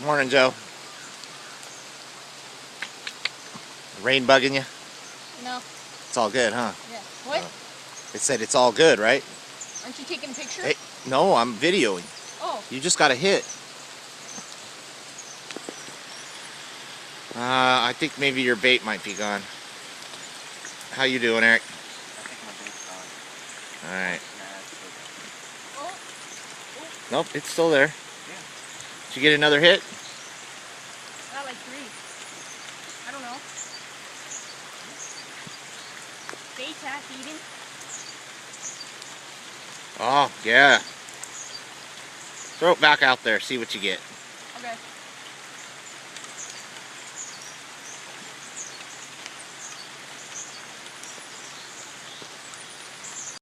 Morning, Joe. Rain bugging you? No. It's all good, huh? Yeah. What? It said it's all good, right? Aren't you taking a picture? Hey, no, I'm videoing. Oh. You just got a hit. I think maybe your bait might be gone. How you doing, Eric? I think my bait's gone. All right. Nah, it's still there. Oh. Nope, it's still there. Yeah. Did you get another hit? Got like 3. I don't know. Bait's half eaten. Oh, yeah. Throw it back out there, see what you get. Okay.